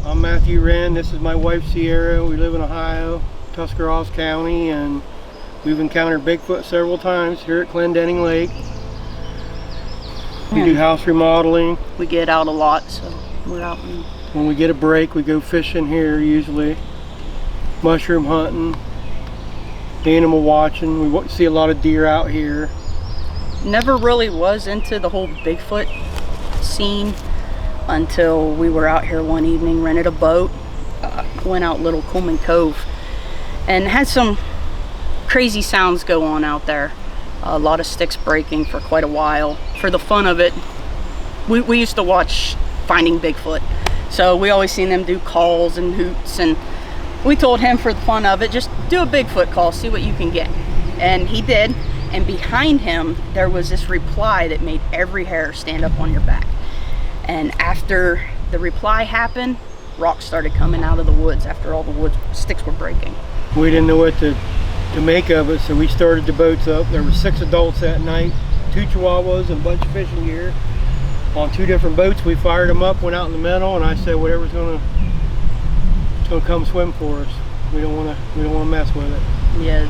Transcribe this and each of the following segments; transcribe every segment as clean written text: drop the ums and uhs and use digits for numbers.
I'm Matthew Wren. This is my wife Sierra. We live in Ohio, Tuscarawas County, and we've encountered Bigfoot several times here at Clendenning Lake. We do house remodeling. We get out a lot, so we're out. When we get a break, we go fishing here usually. Mushroom hunting, animal watching. We see a lot of deer out here. Never really was into the whole Bigfoot scene until we were out here one evening, rented a boat, went out Little Coleman Cove, and had some crazy sounds go on out there. A lot of sticks breaking for quite a while. For the fun of it, we used to watch Finding Bigfoot, so we always seen them do calls and hoots, and we told him for the fun of it, just do a Bigfoot call, see what you can get. And he did, and behind him there was this reply that made every hair stand up on your back. And after the reply happened, rocks started coming out of the woods after all the sticks were breaking. We didn't know what to make of it, so we started the boats up. There were 6 adults that night, 2 chihuahuas and a bunch of fishing gear on 2 different boats. We fired them up, went out in the middle, and I said whatever's gonna come swim for us. We don't want to mess with it. Yeah,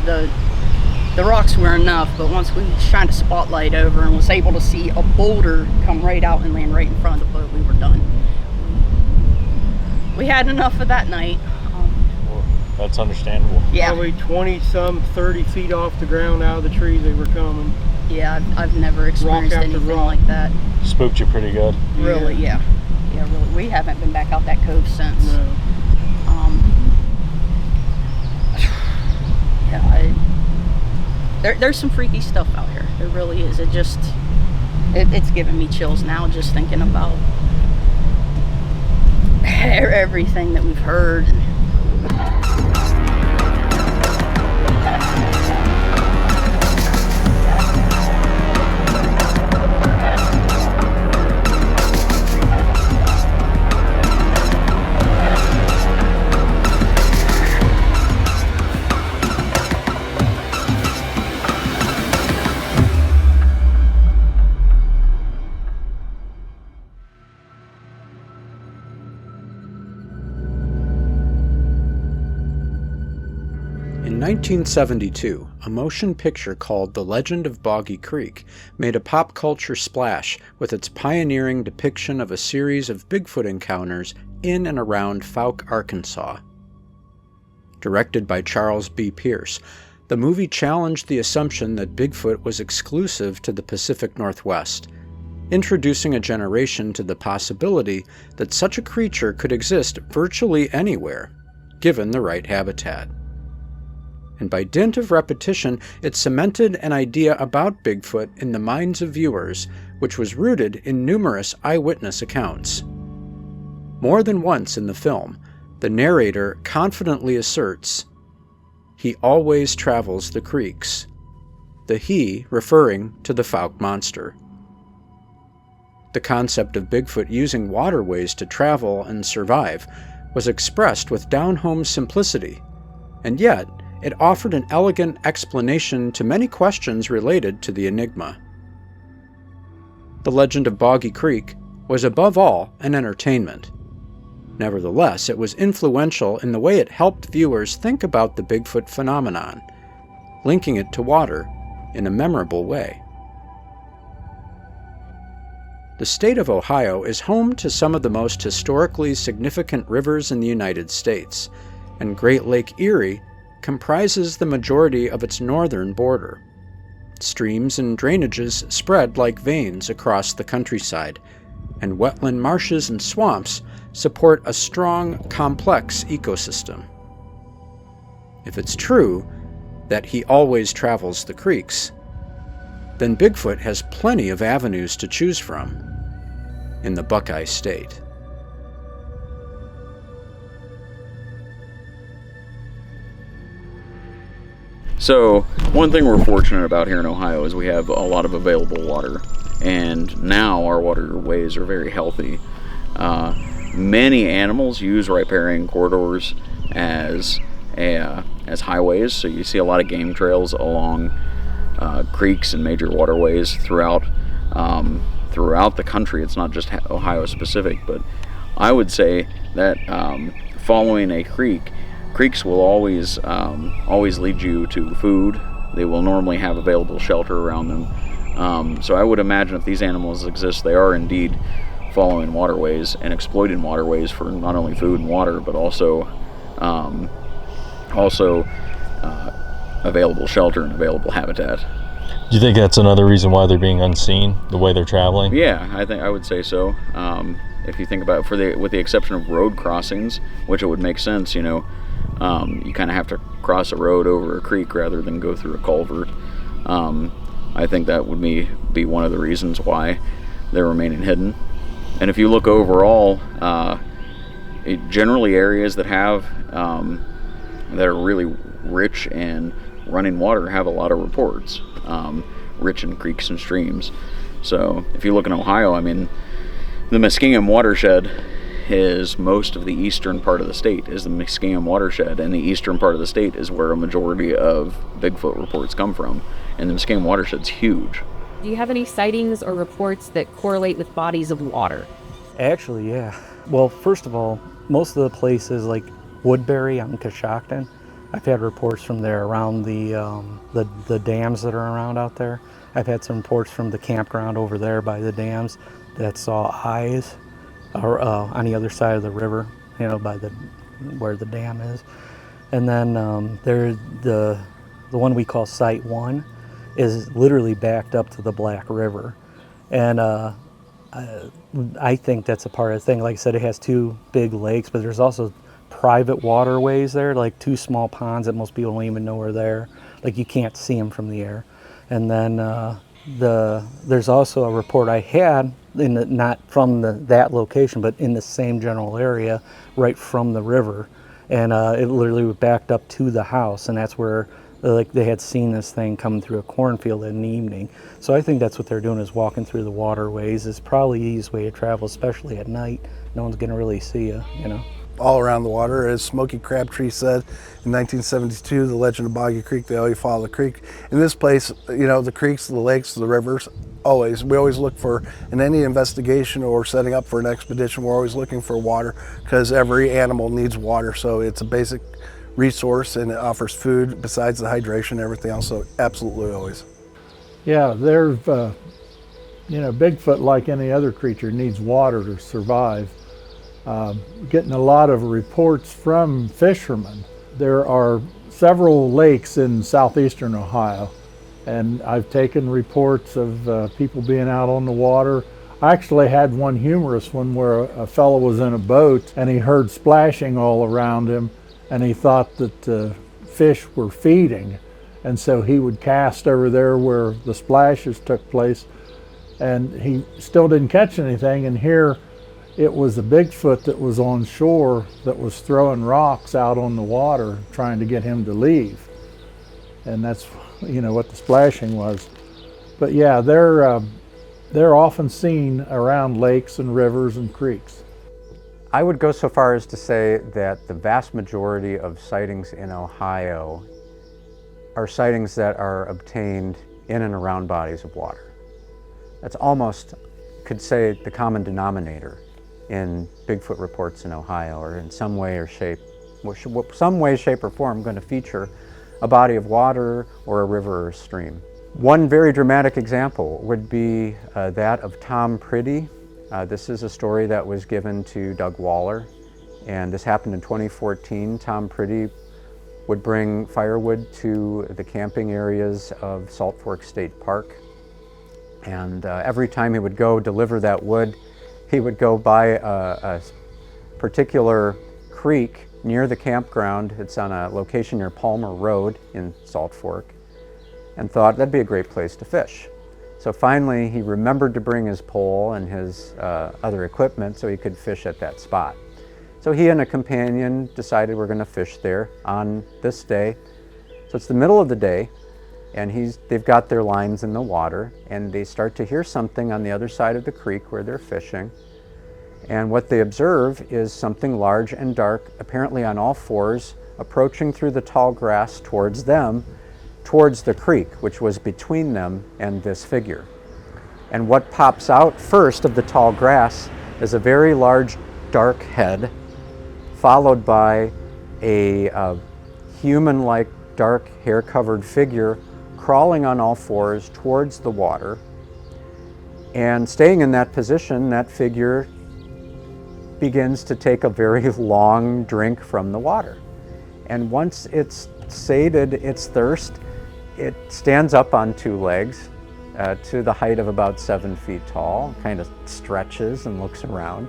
the rocks were enough, but once we shined a spotlight over and was able to see a boulder come right out and land right in front of the boat, we were done. We had enough of that night. Well, that's understandable. Yeah. Probably 30 feet off the ground out of the trees they were coming. Yeah, I've never experienced anything like that. Spooked you pretty good. Really, yeah. Yeah, really. We haven't been back out that cove since. No. There's some freaky stuff out here. There really is. It's giving me chills now just thinking about everything that we've heard. In 1972, a motion picture called The Legend of Boggy Creek made a pop culture splash with its pioneering depiction of a series of Bigfoot encounters in and around Fouke, Arkansas. Directed by Charles B. Pierce, the movie challenged the assumption that Bigfoot was exclusive to the Pacific Northwest, introducing a generation to the possibility that such a creature could exist virtually anywhere, given the right habitat. And by dint of repetition, it cemented an idea about Bigfoot in the minds of viewers, which was rooted in numerous eyewitness accounts. More than once in the film, the narrator confidently asserts, "He always travels the creeks," the he referring to the Fouke monster. The concept of Bigfoot using waterways to travel and survive was expressed with down-home simplicity, and yet it offered an elegant explanation to many questions related to the enigma. The Legend of Boggy Creek was above all an entertainment. Nevertheless, it was influential in the way it helped viewers think about the Bigfoot phenomenon, linking it to water in a memorable way. The state of Ohio is home to some of the most historically significant rivers in the United States, and Great Lake Erie comprises the majority of its northern border. Streams and drainages spread like veins across the countryside, and wetland marshes and swamps support a strong, complex ecosystem. If it's true that he always travels the creeks, then Bigfoot has plenty of avenues to choose from in the Buckeye State. So, one thing we're fortunate about here in Ohio is we have a lot of available water, and now our waterways are very healthy. Many animals use riparian corridors as highways, so you see a lot of game trails along creeks and major waterways throughout the country. It's not just Ohio specific, but I would say that following a creek, creeks will always lead you to food. They will normally have available shelter around them. So I would imagine if these animals exist, they are indeed following waterways and exploiting waterways for not only food and water, but also available shelter and available habitat. Do you think that's another reason why they're being unseen, the way they're traveling? Yeah, I would say so. If you think about it, with the exception of road crossings, which it would make sense, you kind of have to cross a road over a creek rather than go through a culvert. I think that would be one of the reasons why they're remaining hidden. And if you look overall, generally areas that have that are really rich in running water have a lot of reports, rich in creeks and streams. So if you look in Ohio, I mean, the Muskingum watershed is most of the eastern part of the state, is the Muskingum watershed, and the eastern part of the state is where a majority of Bigfoot reports come from, and the Muskingum watershed's huge. Do you have any sightings or reports that correlate with bodies of water? Actually, yeah. Well, first of all, most of the places like Woodbury out in Coshocton, I've had reports from there around the dams that are around out there. I've had some reports from the campground over there by the dams that saw eyes or on the other side of the river, by where the dam is. And then there's the one we call Site 1 is literally backed up to the Black River. And I think that's a part of the thing. Like I said, it has two big lakes, but there's also private waterways there, like two small ponds that most people don't even know are there. Like you can't see them from the air. And then there's also a report I had, not from that location, but in the same general area, right from the river. And it literally was backed up to the house, and that's where they had seen this thing coming through a cornfield in the evening. So I think that's what they're doing, is walking through the waterways. It's probably the easiest way to travel, especially at night. No one's gonna really see you, All around the water, as Smokey Crabtree said in 1972, the legend of Boggy Creek, they always follow the creek. In this place, the creeks, the lakes, the rivers, we always look for, in any investigation or setting up for an expedition, we're always looking for water, because every animal needs water. So it's a basic resource, and it offers food besides the hydration and everything else. So absolutely always. Yeah, there's, Bigfoot, like any other creature, needs water to survive. Getting a lot of reports from fishermen. There are several lakes in southeastern Ohio, and I've taken reports of people being out on the water. I actually had one humorous one where a fellow was in a boat and he heard splashing all around him, and he thought that fish were feeding, and so he would cast over there where the splashes took place, and he still didn't catch anything. And here it was a Bigfoot that was on shore that was throwing rocks out on the water trying to get him to leave. And that's what the splashing was. But yeah, they're often seen around lakes and rivers and creeks. I would go so far as to say that the vast majority of sightings in Ohio are sightings that are obtained in and around bodies of water. That's almost, could say, the common denominator in Bigfoot reports in Ohio, or in some way or shape, shape or form going to feature a body of water or a river or stream. One very dramatic example would be that of Tom Priddy. This is a story that was given to Doug Waller, and this happened in 2014. Tom Priddy would bring firewood to the camping areas of Salt Fork State Park, and every time he would go deliver that wood, he would go by a particular creek near the campground. It's on a location near Palmer Road in Salt Fork, and thought that'd be a great place to fish. So finally he remembered to bring his pole and his other equipment so he could fish at that spot. So he and a companion decided we're going to fish there on this day. So it's the middle of the day, and they've got their lines in the water, and they start to hear something on the other side of the creek where they're fishing. And what they observe is something large and dark, apparently on all fours, approaching through the tall grass towards them, towards the creek, which was between them and this figure. And what pops out first of the tall grass is a very large, dark head, followed by a human-like dark hair-covered figure crawling on all fours towards the water. And staying in that position, that figure begins to take a very long drink from the water. And once it's sated its thirst, it stands up on two legs to the height of about 7 feet tall, kind of stretches and looks around.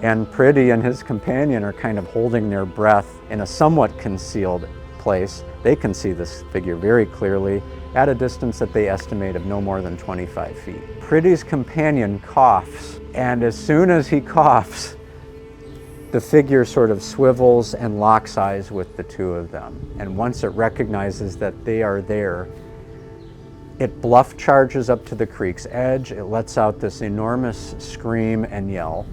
And Pretty and his companion are kind of holding their breath in a somewhat concealed place. They can see this figure very clearly at a distance that they estimate of no more than 25 feet. Pretty's companion coughs, and as soon as he coughs, the figure sort of swivels and locks eyes with the two of them. And once it recognizes that they are there, it bluff charges up to the creek's edge. It lets out this enormous scream and yell.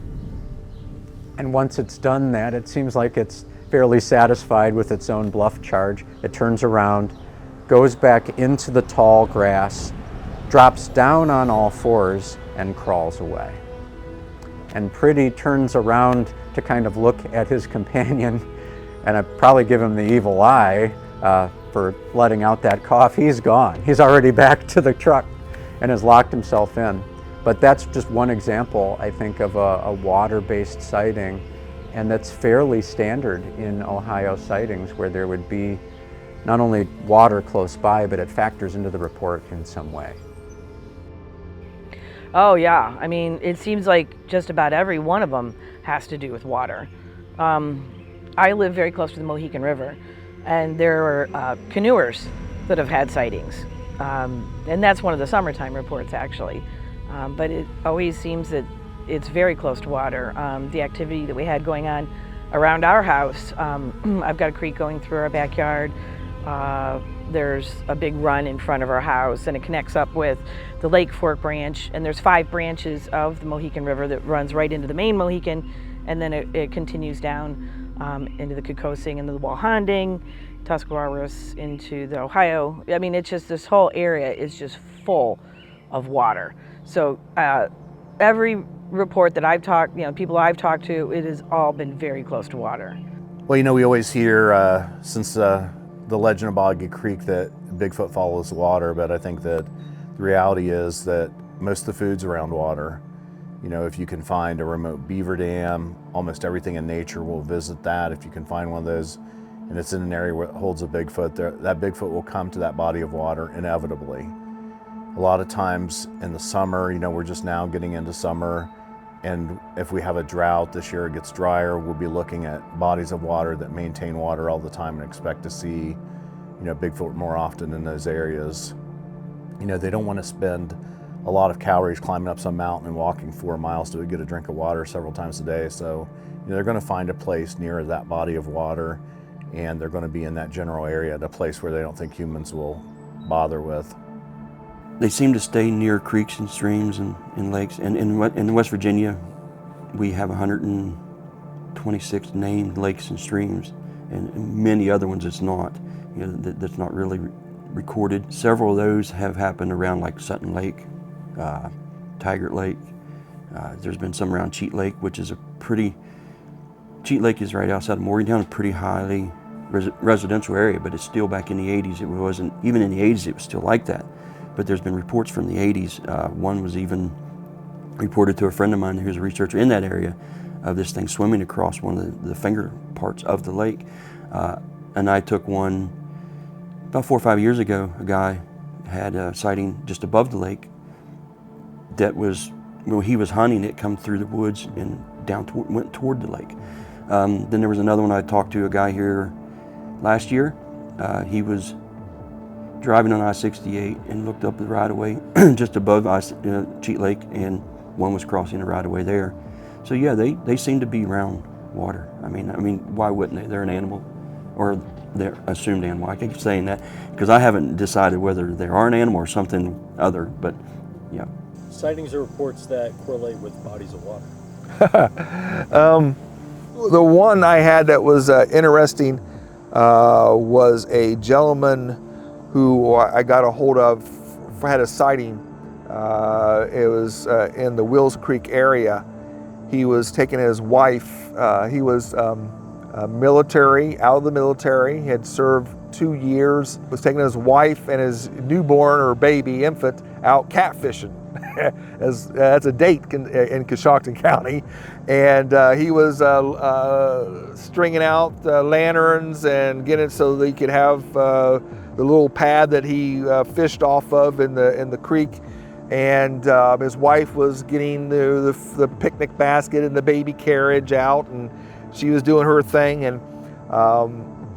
And once it's done that, it seems like it's fairly satisfied with its own bluff charge. It turns around, goes back into the tall grass, drops down on all fours, and crawls away. And Pretty turns around to kind of look at his companion, and I probably give him the evil eye for letting out that cough. He's gone. He's already back to the truck and has locked himself in. But that's just one example, I think, of a water-based sighting, and that's fairly standard in Ohio sightings, where there would be not only water close by, but it factors into the report in some way. Oh yeah, I mean, it seems like just about every one of them has to do with water. I live very close to the Mohican River, and there are canoers that have had sightings. And that's one of the summertime reports, actually. But it always seems that it's very close to water. The activity that we had going on around our house, I've got a creek going through our backyard. There's a big run in front of our house, and it connects up with the Lake Fork branch, and there's 5 branches of the Mohican River that runs right into the main Mohican, and then it continues down into the Kokosing and the Walhanding, Tuscarawas into the Ohio. I mean, it's just, this whole area is just full of water. So every report that I've talked, people I've talked to, it has all been very close to water. Well, we always hear since the legend of Boggy Creek that Bigfoot follows water, but I think that the reality is that most of the food's around water. If you can find a remote beaver dam, almost everything in nature will visit that. If you can find one of those and it's in an area where it holds a Bigfoot, that Bigfoot will come to that body of water inevitably. A lot of times in the summer, we're just now getting into summer, and if we have a drought this year, it gets drier, we'll be looking at bodies of water that maintain water all the time and expect to see, Bigfoot more often in those areas. They don't want to spend a lot of calories climbing up some mountain and walking 4 miles to get a drink of water several times a day. So they're going to find a place near that body of water, and they're going to be in that general area at a place where they don't think humans will bother with. They seem to stay near creeks and streams and lakes. And in West Virginia, we have 126 named lakes and streams, and many other ones it's not. That's not really recorded. Several of those have happened around like Sutton Lake, Tigert Lake. There's been some around Cheat Lake, which is Cheat Lake is right outside of Morgantown, a pretty highly residential area, but it's still back in the 80s. It wasn't, even in the 80s, it was still like that. But there's been reports from the 80s. One was even reported to a friend of mine who's a researcher in that area of this thing swimming across one of the finger parts of the lake. And I took one about 4 or 5 years ago. A guy had a sighting just above the lake that was, he was hunting it, come through the woods and went toward the lake. Then there was another one I talked to, a guy here last year. He was driving on I-68 and looked up the right-of-way just above Cheat Lake, and one was crossing the right-of-way there. So yeah, they seem to be around water. I mean, why wouldn't they? They're an animal, or they're assumed animal. I keep saying that because I haven't decided whether they are an animal or something other, but yeah. Sightings are reports that correlate with bodies of water. The one I had that was interesting was a gentleman who I got a hold of, had a sighting. It was in the Wills Creek area, He was taking his wife. He was military, out of the military. He had served 2 years. Was taking his wife and his newborn or baby infant out catfishing. That's a date in Coshocton County, and he was stringing out lanterns and getting it so that he could have the little pad that he fished off of in the creek. And his wife was getting the picnic basket and the baby carriage out, and she was doing her thing. And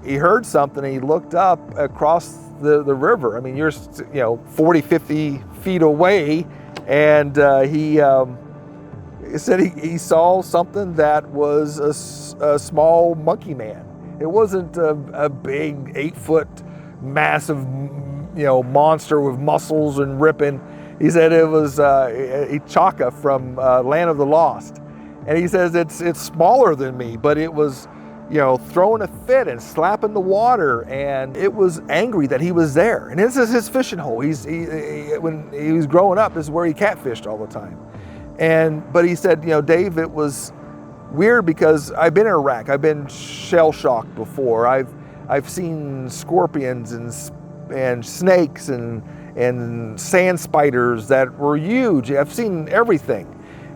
he heard something, and he looked up across the river. I mean, you're 40, 50 feet away, and he said he saw something that was a small monkey man. It wasn't a big 8-foot massive monster with muscles and ripping. He said it was a chaka from Land of the Lost. And he says it's smaller than me, but it was, throwing a fit and slapping the water, and it was angry that he was there. And this is his fishing hole. When he was growing up, this is where he catfished all the time. But he said, Dave, it was weird because I've been in Iraq. I've been shell shocked before. I've seen scorpions and snakes and sand spiders that were huge. I've seen everything.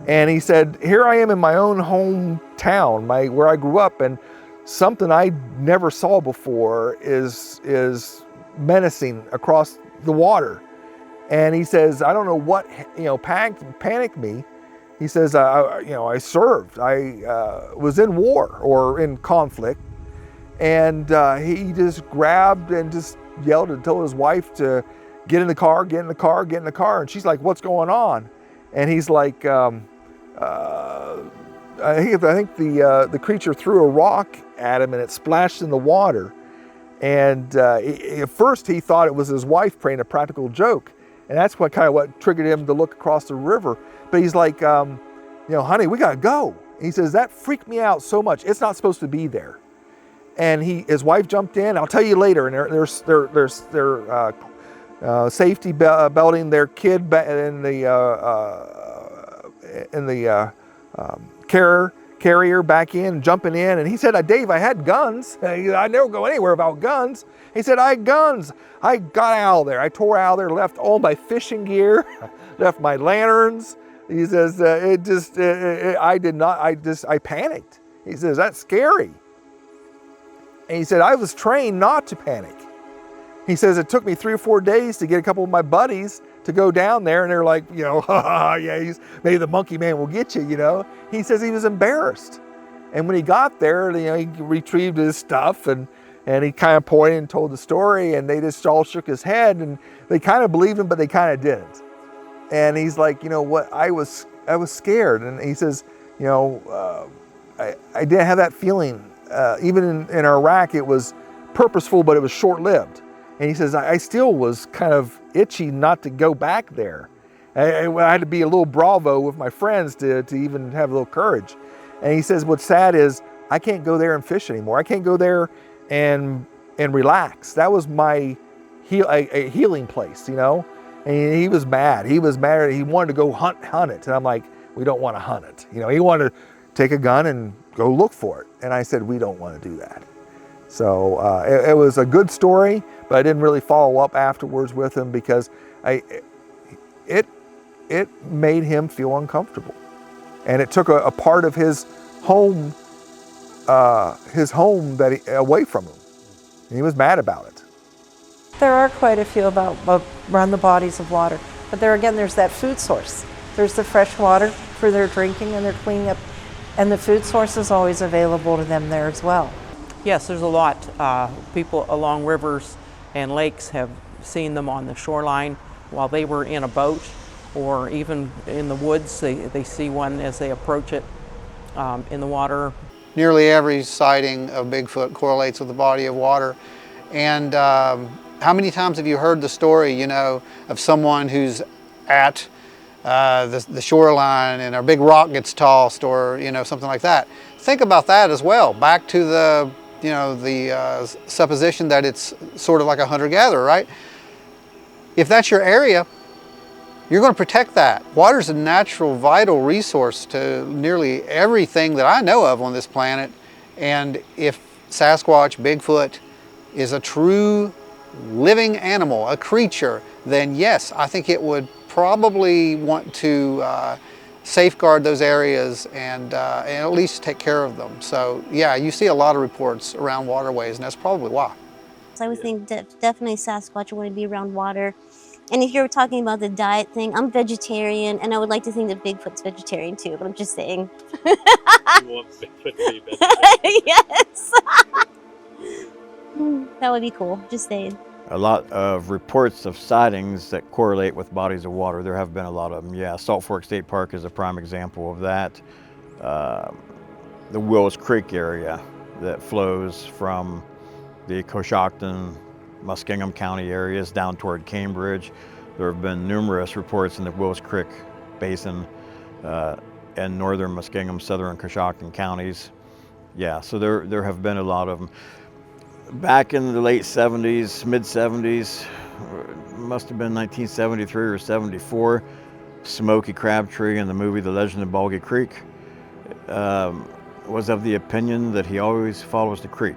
And he said, here I am in my own hometown, where I grew up, and something I never saw before is menacing across the water. And he says, I don't know what panicked me. He says, I served. I was in war or in conflict, and he just grabbed and just yelled and told his wife to get in the car, get in the car, get in the car. And she's like, what's going on? And he's like, I think the creature threw a rock at him and it splashed in the water. And at first he thought it was his wife playing a practical joke. And that's what triggered him to look across the river. But he's like, honey, we gotta go. And he says, that freaked me out so much. It's not supposed to be there. And his wife jumped in. I'll tell you later. And they're safety belting their kid in the carrier back in, jumping in. And he said, Dave, I had guns. I never go anywhere without guns. He said, I had guns. I got out of there. I tore out of there, left all my fishing gear, left my lanterns. He says, I panicked. He says, that's scary. And he said, I was trained not to panic. He says, it took me 3 or 4 days to get a couple of my buddies to go down there, and they're like, yeah, maybe the monkey man will get you, He says he was embarrassed. And when he got there, he retrieved his stuff, and he kind of pointed and told the story, and they just all shook his head, and they kind of believed him, but they kind of didn't. And he's like, what, I was scared. And he says, I didn't have that feeling. Even in Iraq, it was purposeful, but it was short-lived. And he says, I still was kind of itchy not to go back there. I had to be a little bravo with my friends to even have a little courage. And he says, what's sad is I can't go there and fish anymore. I can't go there and relax. That was my healing place, And he was mad. He was mad. He wanted to go hunt it. And I'm like, we don't want to hunt it. He wanted to take a gun and go look for it. And I said, we don't want to do that. So it was a good story, but I didn't really follow up afterwards with him because it made him feel uncomfortable. And it took a part of his home away from him. And he was mad about it. There are quite a few around the bodies of water. But there's that food source. There's the fresh water for their drinking and their cleaning up. And the food source is always available to them there as well. Yes, there's a lot. People along rivers and lakes have seen them on the shoreline while they were in a boat, or even in the woods. They see one as they approach it in the water. Nearly every sighting of Bigfoot correlates with the body of water. And how many times have you heard the story, of someone who's at the shoreline and a big rock gets tossed, or something like that? Think about that as well. Back to the supposition that it's sort of like a hunter-gatherer, right? If that's your area, you're going to protect that. Water's a natural, vital resource to nearly everything that I know of on this planet. And if Sasquatch, Bigfoot is a true living animal, a creature, then yes, I think it would probably want to safeguard those areas and at least take care of them. So yeah, you see a lot of reports around waterways, and that's probably why. I would think definitely Sasquatch want to be around water. And if you're talking about the diet thing, I'm vegetarian, and I would like to think that Bigfoot's vegetarian too, but I'm just saying. You want Bigfoot to be vegetarian? Yes. That would be cool, just saying. A lot of reports of sightings that correlate with bodies of water. There have been a lot of them. Yeah, Salt Fork State Park is a prime example of that. The Wills Creek area that flows from the Coshocton, Muskingum County areas down toward Cambridge. There have been numerous reports in the Wills Creek Basin and northern Muskingum, southern Coshocton counties. Yeah, so there have been a lot of them. Back in the late 70s, mid 70s, must have been 1973 or 74, Smokey Crabtree in the movie The Legend of Boggy Creek was of the opinion that he always follows the creek.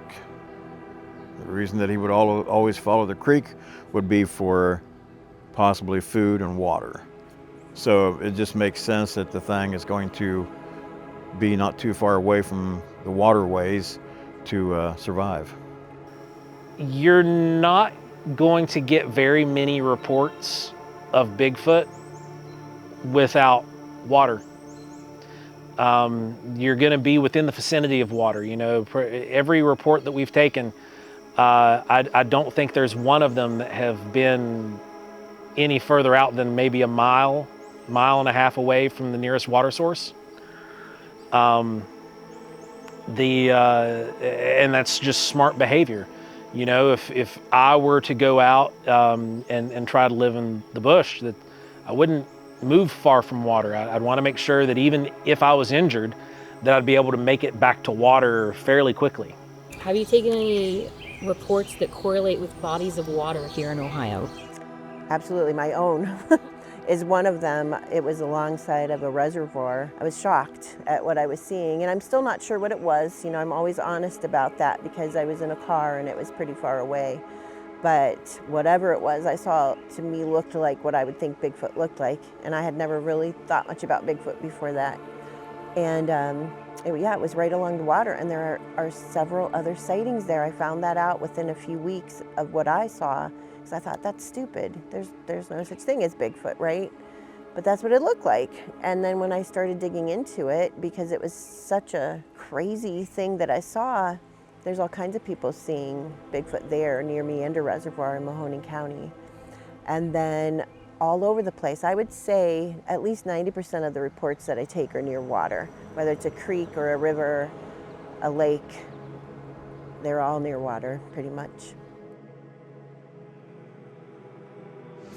The reason that he would always follow the creek would be for possibly food and water. So it just makes sense that the thing is going to be not too far away from the waterways to survive. You're not going to get very many reports of Bigfoot without water. You're going to be within the vicinity of water. You know, every report that we've taken, I don't think there's one of them that have been any further out than maybe a mile and a half away from the nearest water source. And that's just smart behavior. You know, if I were to go out and try to live in the bush, that I wouldn't move far from water. I'd want to make sure that even if I was injured, that I'd be able to make it back to water fairly quickly. Have you taken any reports that correlate with bodies of water here in Ohio? Absolutely, my own is one of them. It was alongside of a reservoir. I was shocked at what I was seeing, and I'm still not sure what it was. You know, I'm always honest about that because I was in a car and it was pretty far away. But whatever it was, I saw, to me, looked like what I would think Bigfoot looked like, and I had never really thought much about Bigfoot before that. And it was right along the water, and there are several other sightings there. I found that out within a few weeks of what I saw. I thought, that's stupid. There's no such thing as Bigfoot, right? But that's what it looked like. And then when I started digging into it, because it was such a crazy thing that I saw, there's all kinds of people seeing Bigfoot there near Meander Reservoir in Mahoning County. And then all over the place, I would say at least 90% of the reports that I take are near water, whether it's a creek or a river, a lake, they're all near water pretty much.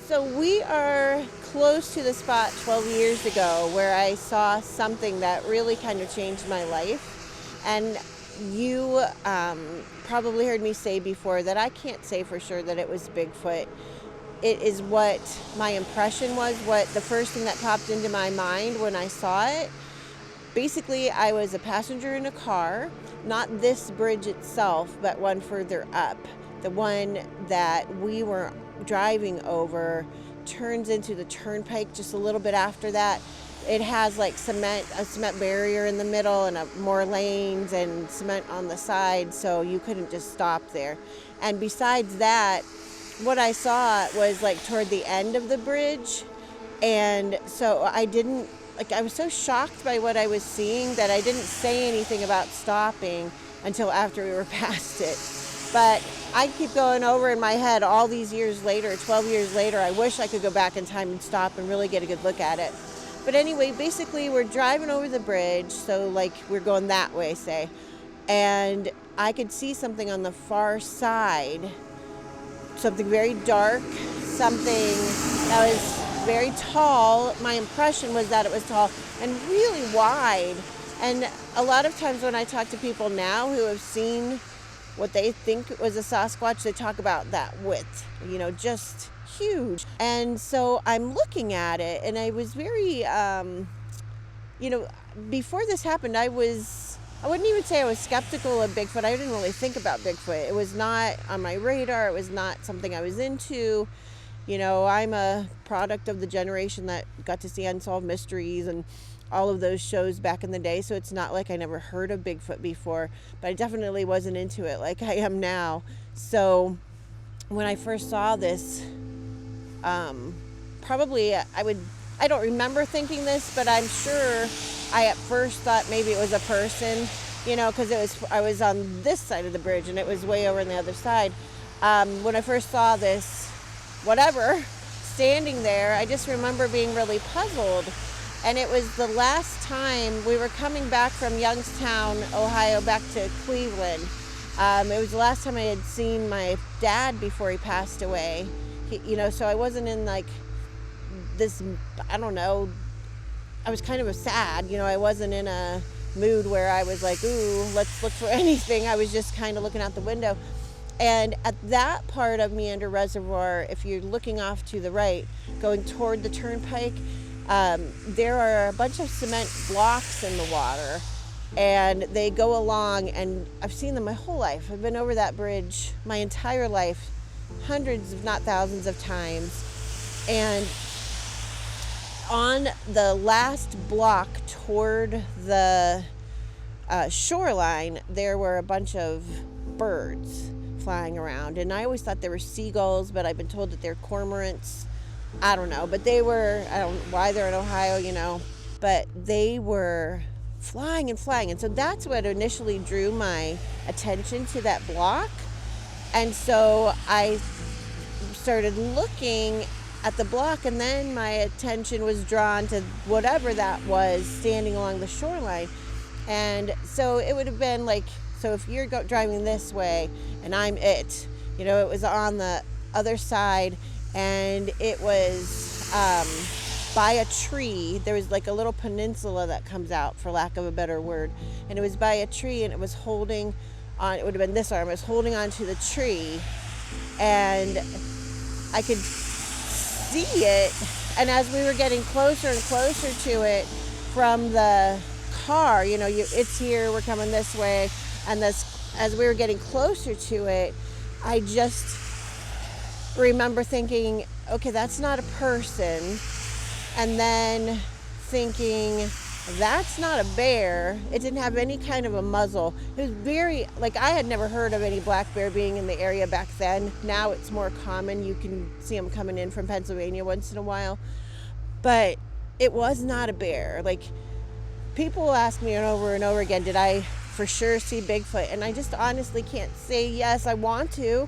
So we are close to the spot 12 years ago where I saw something that really kind of changed my life. And you probably heard me say before that I can't say for sure that it was Bigfoot. It is what my impression was, what the first thing that popped into my mind when I saw it. Basically, I was a passenger in a car, not this bridge itself, but one further up. The one that we were driving over turns into the turnpike just a little bit after that. It has like a cement barrier in the middle and more lanes and cement on the side, so you couldn't just stop there. And besides that, what I saw was like toward the end of the bridge, and so I was so shocked by what I was seeing that I didn't say anything about stopping until after we were past it. But I keep going over in my head all these years later, 12 years later, I wish I could go back in time and stop and really get a good look at it. But anyway, basically we're driving over the bridge, so like we're going that way, say, and I could see something on the far side, something very dark, something that was very tall. My impression was that it was tall and really wide. And a lot of times when I talk to people now who have seen what they think was a Sasquatch, they talk about that width, just huge. And so I'm looking at it, and I was very, before this happened, I wouldn't even say I was skeptical of Bigfoot. I didn't really think about Bigfoot. It was not on my radar. It was not something I was into. I'm a product of the generation that got to see Unsolved Mysteries and all of those shows back in the day. So it's not like I never heard of Bigfoot before, but I definitely wasn't into it like I am now. So when I first saw this, probably I don't remember thinking this, but I'm sure I at first thought maybe it was a person, because I was on this side of the bridge and it was way over on the other side. When I first saw this, whatever, standing there, I just remember being really puzzled. And it was the last time we were coming back from Youngstown, Ohio, back to Cleveland. It was the last time I had seen my dad before he passed away. So I wasn't in like this, I don't know, I was kind of sad, I wasn't in a mood where I was like, ooh, let's look for anything. I was just kind of looking out the window. And at that part of Meander Reservoir, if you're looking off to the right, going toward the turnpike, there are a bunch of cement blocks in the water, and they go along, and I've seen them my whole life. I've been over that bridge my entire life, hundreds if not thousands of times. And on the last block toward the shoreline, there were a bunch of birds flying around, and I always thought they were seagulls, but I've been told that they're cormorants. I don't know, but I don't know why they're in Ohio, but they were flying and flying. And so that's what initially drew my attention to that block. And so I started looking at the block, and then my attention was drawn to whatever that was standing along the shoreline. And so it would have been like, so if you're driving this way and I'm it was on the other side, and it was by a tree. There was like a little peninsula that comes out, for lack of a better word, and it was by a tree, and it was holding on, it would have been this arm, it was holding onto the tree, and I could see it. And as we were getting closer and closer to it from the car, it's here, we're coming this way, and as we were getting closer to it, I just remember thinking, okay, that's not a person, and then thinking, that's not a bear. It didn't have any kind of a muzzle. It was very, I had never heard of any black bear being in the area back then. Now it's more common. You can see them coming in from Pennsylvania once in a while. But it was not a bear. People ask me over and over again, did I for sure see Bigfoot? And I just honestly can't say yes, I want to.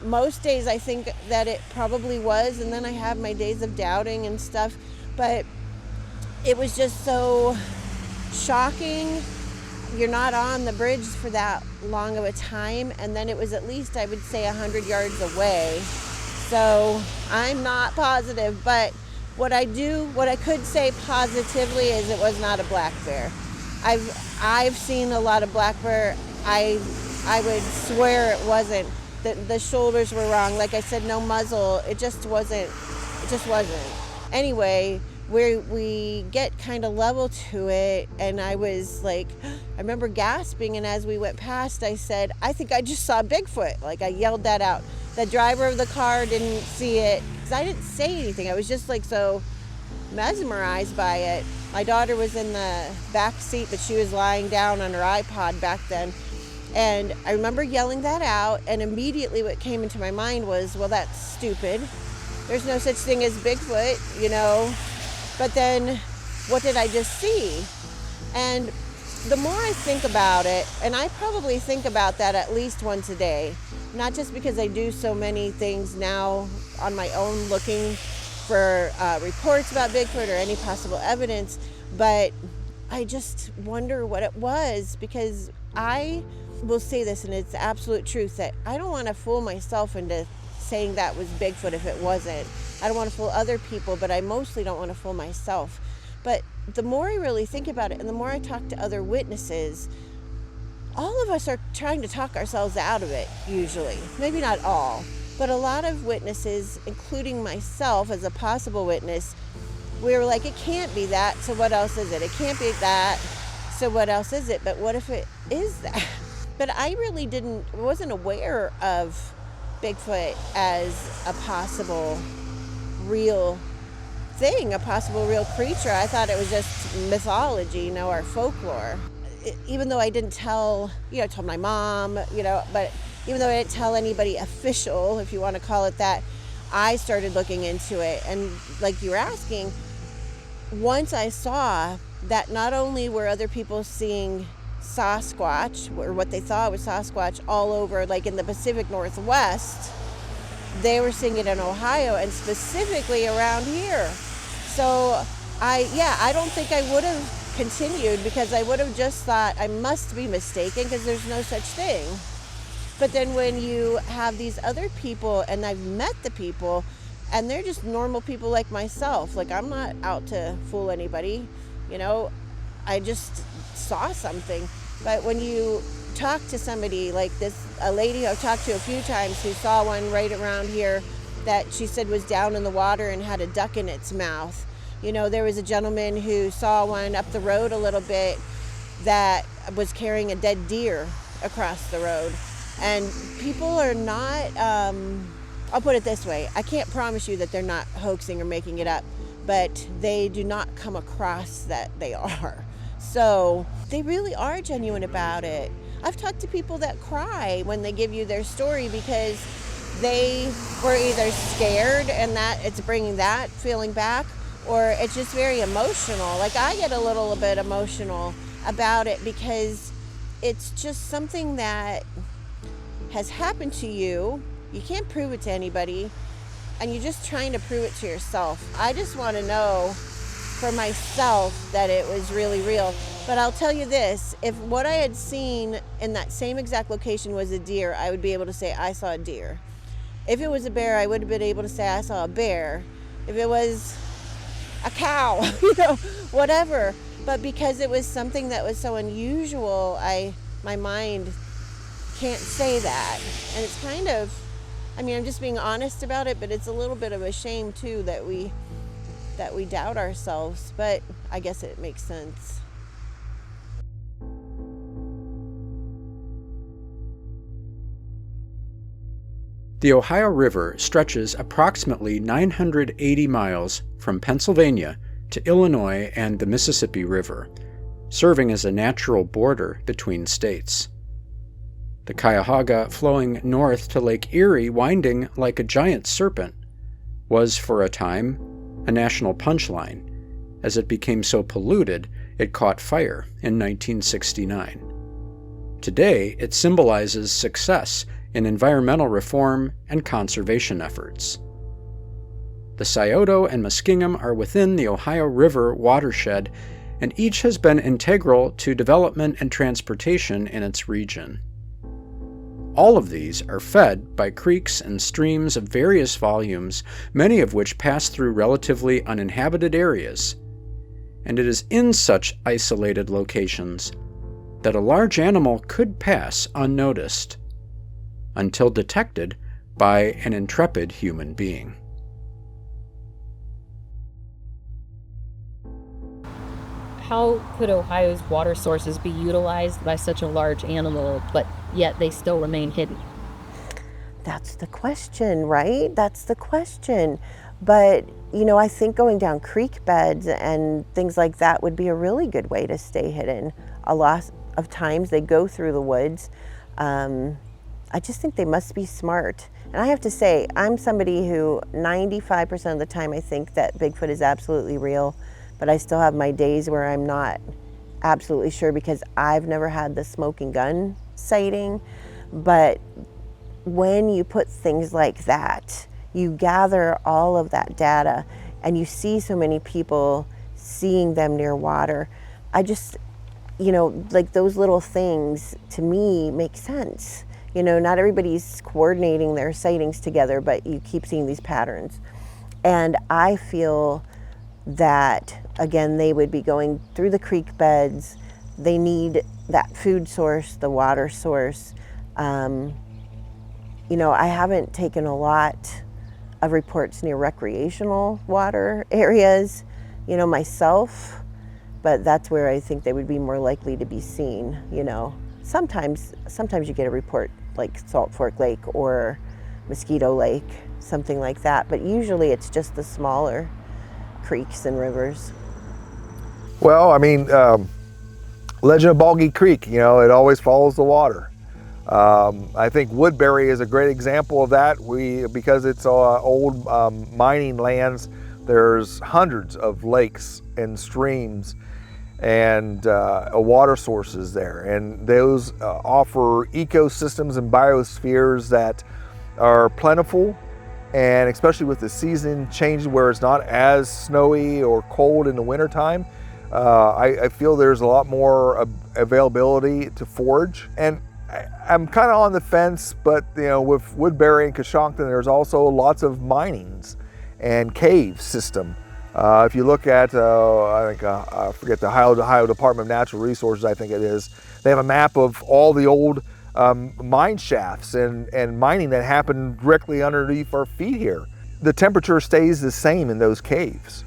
Most days I think that it probably was, and then I have my days of doubting and stuff, but it was just so shocking. You're not on the bridge for that long of a time, and then it was at least, I would say, 100 yards away. So I'm not positive, but what I could say positively is it was not a black bear. I've seen a lot of black bear. I would swear it wasn't. The shoulders were wrong. Like I said, no muzzle. It just wasn't. Anyway, we get kind of level to it, and I was like, I remember gasping, and as we went past, I said, I think I just saw Bigfoot. I yelled that out. The driver of the car didn't see it, because I didn't say anything. I was just so mesmerized by it. My daughter was in the back seat, but she was lying down on her iPod back then. And I remember yelling that out, and immediately what came into my mind was, well, that's stupid. There's no such thing as Bigfoot, But then, what did I just see? And the more I think about it, and I probably think about that at least once a day, not just because I do so many things now on my own looking for reports about Bigfoot or any possible evidence, but I just wonder what it was, because I will say this, and it's the absolute truth, that I don't want to fool myself into saying that was Bigfoot if it wasn't. I don't want to fool other people, but I mostly don't want to fool myself. But the more I really think about it, and the more I talk to other witnesses, all of us are trying to talk ourselves out of it, usually. Maybe not all, but a lot of witnesses, including myself as a possible witness, we were like, it can't be that, so what else is it? It can't be that, so what else is it? But what if it is that? But I really wasn't aware of Bigfoot as a possible real thing, a possible real creature. I thought it was just mythology, or folklore. Even though I didn't tell my mom, but even though I didn't tell anybody official, if you want to call it that, I started looking into it. And like you were asking, once I saw that not only were other people seeing Sasquatch, or what they thought was Sasquatch, all over, like in the Pacific Northwest, they were seeing it in Ohio and specifically around here. So I don't think I would have continued, because I would have just thought I must be mistaken, because there's no such thing. But then when you have these other people, and I've met the people, and they're just normal people like myself, like I'm not out to fool anybody, I just saw something. But when you talk to somebody like a lady I've talked to a few times who saw one right around here that she said was down in the water and had a duck in its mouth. There was a gentleman who saw one up the road a little bit that was carrying a dead deer across the road. And people are not, I'll put it this way, I can't promise you that they're not hoaxing or making it up, but they do not come across that they are. So they really are genuine about it. I've talked to people that cry when they give you their story, because they were either scared and that it's bringing that feeling back, or it's just very emotional. Like I get a little bit emotional about it, because it's just something that has happened to you. You can't prove it to anybody, and you're just trying to prove it to yourself. I just want to know for myself that it was really real. But I'll tell you this, if what I had seen in that same exact location was a deer, I would be able to say I saw a deer. If it was a bear, I would have been able to say I saw a bear. If it was a cow, whatever. But because it was something that was so unusual, my mind can't say that. And it's kind of, I'm just being honest about it, but it's a little bit of a shame too that we doubt ourselves, but I guess it makes sense. The Ohio River stretches approximately 980 miles from Pennsylvania to Illinois and the Mississippi River, serving as a natural border between states. The Cuyahoga, flowing north to Lake Erie, winding like a giant serpent, was for a time a national punchline. As it became so polluted, it caught fire in 1969. Today, it symbolizes success in environmental reform and conservation efforts. The Scioto and Muskingum are within the Ohio River watershed, and each has been integral to development and transportation in its region. All of these are fed by creeks and streams of various volumes, many of which pass through relatively uninhabited areas. And it is in such isolated locations that a large animal could pass unnoticed, until detected by an intrepid human being. How could Ohio's water sources be utilized by such a large animal, but yet they still remain hidden? That's the question, right? That's the question. But, I think going down creek beds and things like that would be a really good way to stay hidden. A lot of times they go through the woods. I just think they must be smart. And I have to say, I'm somebody who 95% of the time I think that Bigfoot is absolutely real, but I still have my days where I'm not absolutely sure, because I've never had the smoking gun sighting. But when you put things like that, you gather all of that data and you see so many people seeing them near water. I just, like those little things to me make sense. Not everybody's coordinating their sightings together, but you keep seeing these patterns. And I feel that, again, they would be going through the creek beds. They need that food source, the water source. You know, I haven't taken a lot of reports near recreational water areas, you know, myself, but that's where I think they would be more likely to be seen, you know. Sometimes you get a report like Salt Fork Lake or Mosquito Lake, something like that, but usually it's just the smaller creeks and rivers. Well, I mean, Legend of Boggy Creek, you know, it always follows the water. I think Woodbury is a great example of that. Because it's old mining lands, there's hundreds of lakes and streams and water sources there. And those offer ecosystems and biospheres that are plentiful, and especially with the season changing where it's not as snowy or cold in the wintertime, I feel there's a lot more availability to forage. And I'm kind of on the fence, but you know, with Woodbury and Coshocton, there's also lots of minings and cave system. If you look at, I think, I forget, the Ohio Department of Natural Resources, I think it is, they have a map of all the old mine shafts and mining that happened directly underneath our feet here. The temperature stays the same in those caves.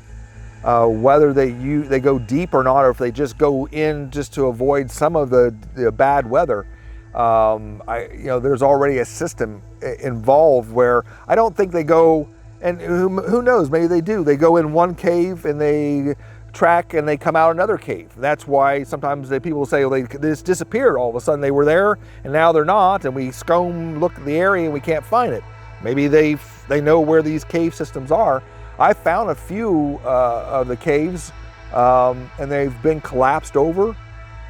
Whether they go deep or not, or if they just go in just to avoid some of the bad weather, you know, there's already a system involved where I don't think they go, and who knows, maybe they do. They go in one cave and they track and they come out another cave. That's why sometimes people say, well, they just disappeared all of a sudden. They were there and now they're not, and we look at the area and we can't find it. Maybe they know where these cave systems are. I found a few of the caves and they've been collapsed over,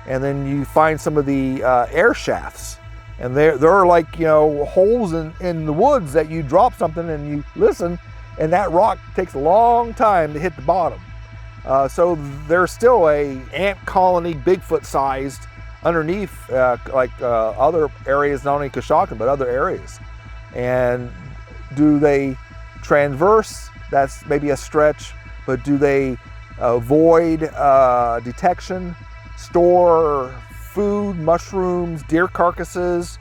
and then you find some of the air shafts, and there are like, you know, holes in the woods that you drop something and you listen, and that rock takes a long time to hit the bottom. So there's still a ant colony, Bigfoot sized, underneath other areas, not only Coshocton, but other areas. And do they transverse? That's maybe a stretch, but do they avoid detection, store food, mushrooms, deer carcasses,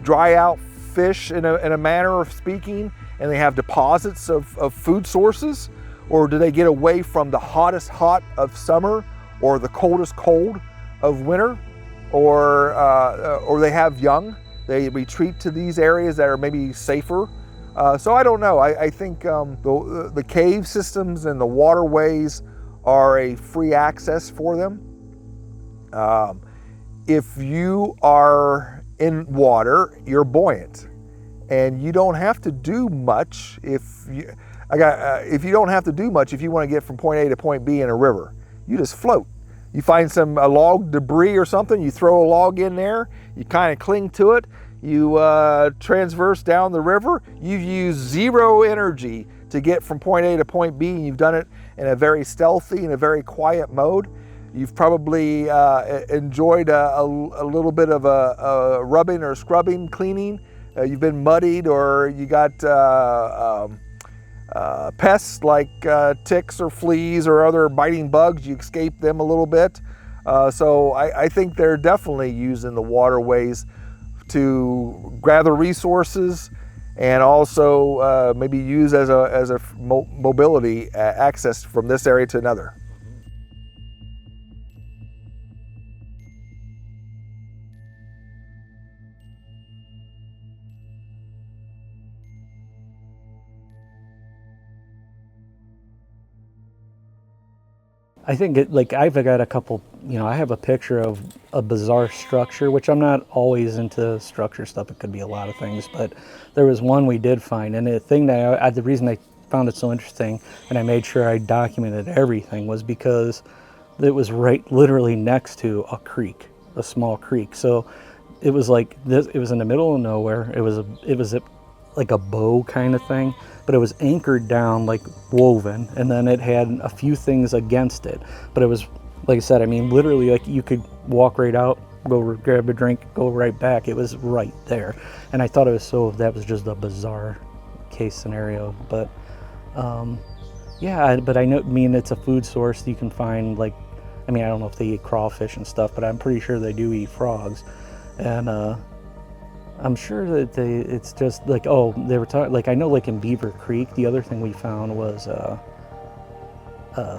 dry out fish in a manner of speaking, and they have deposits of food sources? Or do they get away from the hottest hot of summer or the coldest cold of winter? Or they have young, they retreat to these areas that are maybe safer. So I don't know. I think the cave systems and the waterways are a free access for them. If you are in water, you're buoyant, and you don't have to do much. If you don't have to do much, if you want to get from point A to point B in a river, you just float. You find a log debris or something, you throw a log in there, you kind of cling to it, you transverse down the river. You've used zero energy to get from point A to point B, and you've done it in a very stealthy and a very quiet mode. You've probably enjoyed a little bit of a rubbing or scrubbing, cleaning. You've been muddied, or you got pests like ticks or fleas or other biting bugs. You escape them a little bit. So I think they're definitely using the waterways to gather resources, and also maybe use as a mobility access from this area to another. I think I've got a couple, I have a picture of a bizarre structure, which I'm not always into structure stuff. It could be a lot of things, but there was one we did find. And the thing that the reason I found it so interesting and I made sure I documented everything was because it was literally next to a creek, a small creek. So it was like this, it was in the middle of nowhere. It was like a bow kind of thing, but it was anchored down, like woven, and then it had a few things against it. But it was, like I said, I mean, literally, like you could walk right out, go grab a drink, go right back. It was right there. And I thought that was just a bizarre case scenario. But yeah, but I mean, it's a food source. You can find like I mean, I don't know if they eat crawfish and stuff, but I'm pretty sure they do eat frogs. And I'm sure that it's just like, oh, they were talking, like I know like in Beaver Creek, the other thing we found was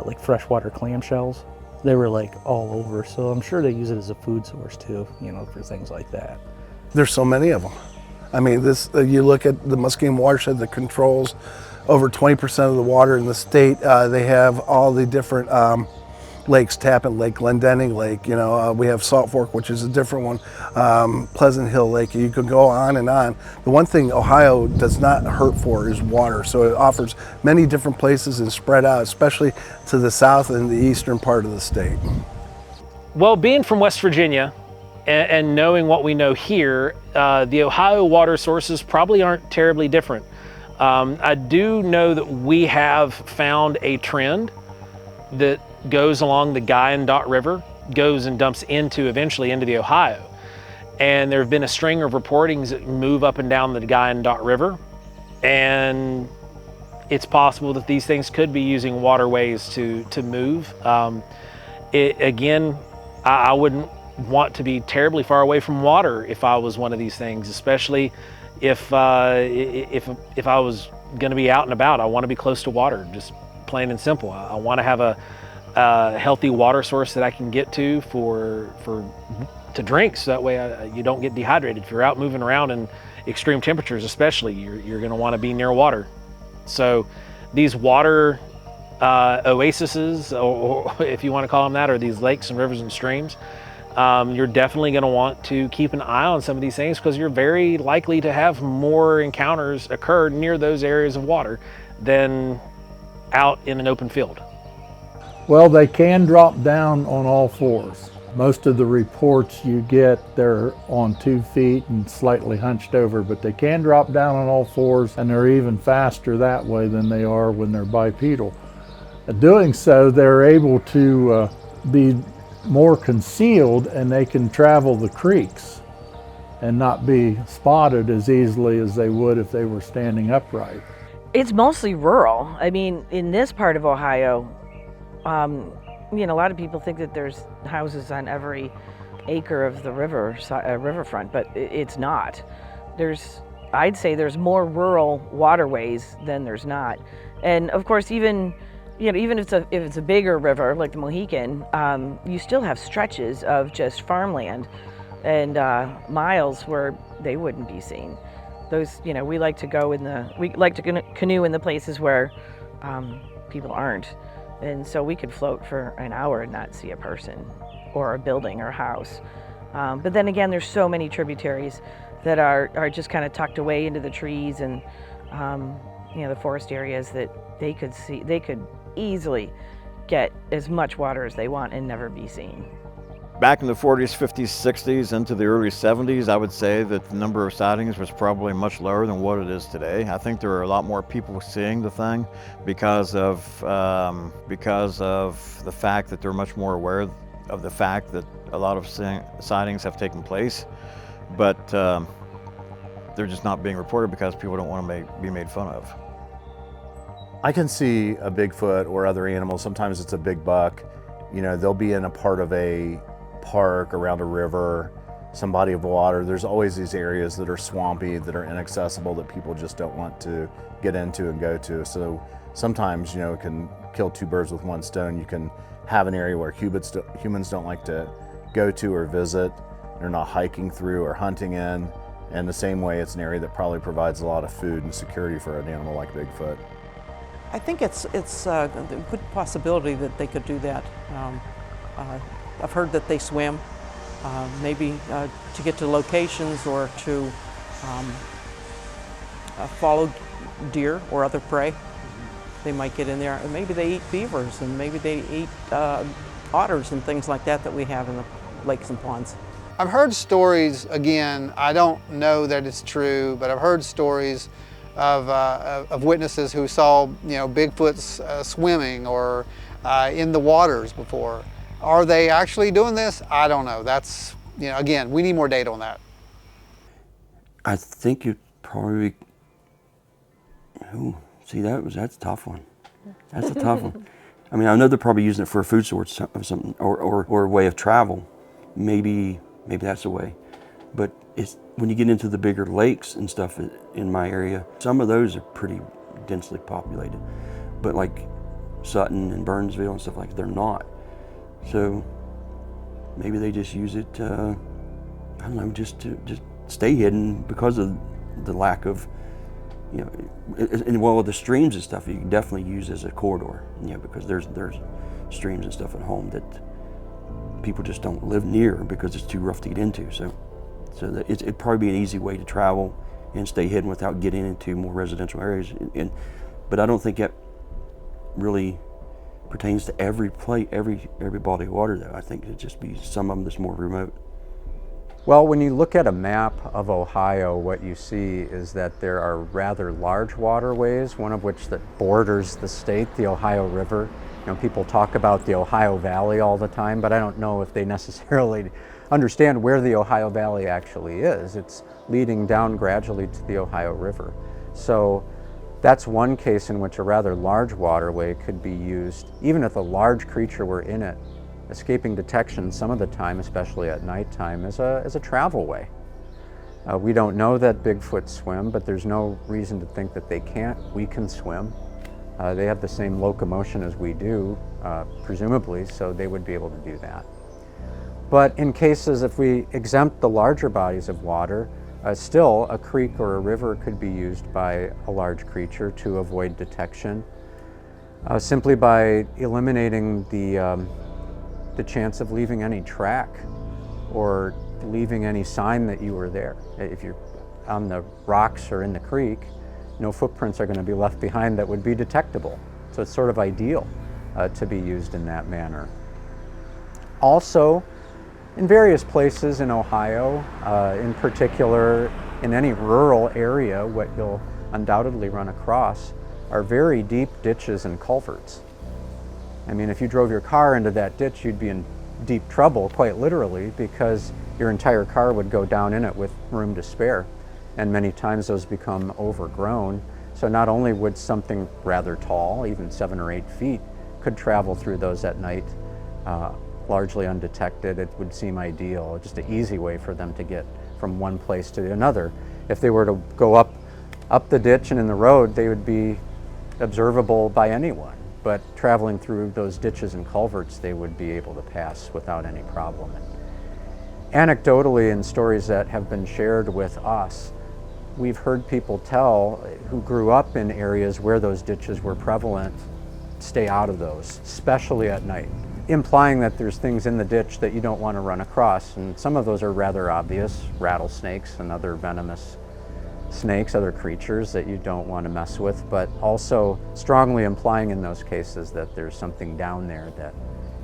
like freshwater clamshells. They were like all over, so I'm sure they use it as a food source too, you know, for things like that. There's so many of them. I mean, this you look at the Muskegon watershed that controls over 20% of the water in the state. They have all the different lakes, Tappan Lake, Glendenning Lake, you know, we have Salt Fork, which is a different one, Pleasant Hill Lake. You could go on and on. The one thing Ohio does not hurt for is water, so it offers many different places and spread out, especially to the south and the eastern part of the state. Well, being from West Virginia and knowing what we know here, the Ohio water sources probably aren't terribly different. I do know that we have found a trend that goes along the Guyandotte River, goes and dumps eventually into the Ohio. And there have been a string of reportings that move up and down the Guyandotte River. And it's possible that these things could be using waterways to move. Again, I wouldn't want to be terribly far away from water if I was one of these things, especially if I was gonna be out and about. I wanna be close to water, just plain and simple. I wanna have a healthy water source that I can get to to drink, so that way you don't get dehydrated. If you're out moving around in extreme temperatures, especially, you're going to want to be near water. So these water oases, or if you want to call them that, or these lakes and rivers and streams, you're definitely going to want to keep an eye on some of these things, because you're very likely to have more encounters occur near those areas of water than out in an open field. Well, they can drop down on all fours. Most of the reports you get, they're on 2 feet and slightly hunched over, but they can drop down on all fours, and they're even faster that way than they are when they're bipedal. Doing so, they're able to be more concealed, and they can travel the creeks and not be spotted as easily as they would if they were standing upright. It's mostly rural. I mean, in this part of Ohio, you know, a lot of people think that there's houses on every acre of the riverfront, but it's not. I'd say there's more rural waterways than there's not. And of course, even if it's a bigger river like the Mohican, you still have stretches of just farmland and miles where they wouldn't be seen. Those, you know, we like to canoe in the places where people aren't. And so we could float for an hour and not see a person or a building or a house. But then again, there's so many tributaries that are just kind of tucked away into the trees and you know, the forest areas that they could easily get as much water as they want and never be seen. Back in the 40s, 50s, 60s, into the early 70s, I would say that the number of sightings was probably much lower than what it is today. I think there are a lot more people seeing the thing because of the fact that they're much more aware of the fact that a lot of sightings have taken place, but they're just not being reported because people don't want to be made fun of. I can see a Bigfoot or other animals. Sometimes it's a big buck. You know, they'll be in a part of a park, around a river, some body of water. There's always these areas that are swampy, that are inaccessible, that people just don't want to get into and go to. So sometimes, you know, it can kill 2 birds with 1 stone. You can have an area where humans don't like to go to or visit. They're not hiking through or hunting in. And the same way, it's an area that probably provides a lot of food and security for an animal like Bigfoot. I think it's a good possibility that they could do that. I've heard that they swim, maybe to get to locations or to follow deer or other prey. They might get in there. Maybe they eat beavers, and maybe they eat otters and things like that we have in the lakes and ponds. I've heard stories, again, I don't know that it's true, but I've heard stories of witnesses who saw, you know, Bigfoots swimming or in the waters before. Are they actually doing this? I don't know. That's, you know, again, we need more data on that. I think you probably, that's a tough one. That's a tough one. I mean, I know they're probably using it for a food source or something, or a way of travel. Maybe that's a way. But it's when you get into the bigger lakes and stuff in my area, some of those are pretty densely populated. But like Sutton and Burnsville and stuff like that, they're not. So maybe they just use it, I don't know, just to stay hidden because of the lack of, you know, and well, the streams and stuff you can definitely use as a corridor, you know, because there's streams and stuff at home that people just don't live near because it's too rough to get into. So that it'd probably be an easy way to travel and stay hidden without getting into more residential areas. But I don't think that really pertains to every body of water, though. I think it'd just be some of them that's more remote. Well, when you look at a map of Ohio, what you see is that there are rather large waterways, one of which that borders the state, the Ohio River. You know, people talk about the Ohio Valley all the time, but I don't know if they necessarily understand where the Ohio Valley actually is. It's leading down gradually to the Ohio River. So that's one case in which a rather large waterway could be used, even if a large creature were in it. Escaping detection some of the time, especially at nighttime, is a travel way. We don't know that Bigfoot swim, but there's no reason to think that they can't. We can swim. They have the same locomotion as we do, presumably, so they would be able to do that. But in cases, if we exempt the larger bodies of water, still a creek or a river could be used by a large creature to avoid detection, simply by eliminating the chance of leaving any track or leaving any sign that you were there. If you're on the rocks or in the creek, no footprints are going to be left behind that would be detectable. So it's sort of ideal to be used in that manner. Also, in various places in Ohio, in particular in any rural area, what you'll undoubtedly run across are very deep ditches and culverts. I mean, if you drove your car into that ditch, you'd be in deep trouble, quite literally, because your entire car would go down in it with room to spare. And many times those become overgrown. So not only would something rather tall, even 7 or 8 feet, could travel through those at night, largely undetected, it would seem ideal, just an easy way for them to get from one place to another. If they were to go up the ditch and in the road, they would be observable by anyone. But traveling through those ditches and culverts, they would be able to pass without any problem. And anecdotally, in stories that have been shared with us, we've heard people tell who grew up in areas where those ditches were prevalent, stay out of those, especially at night, implying that there's things in the ditch that you don't want to run across. And some of those are rather obvious, rattlesnakes and other venomous snakes, other creatures that you don't want to mess with, but also strongly implying in those cases that there's something down there that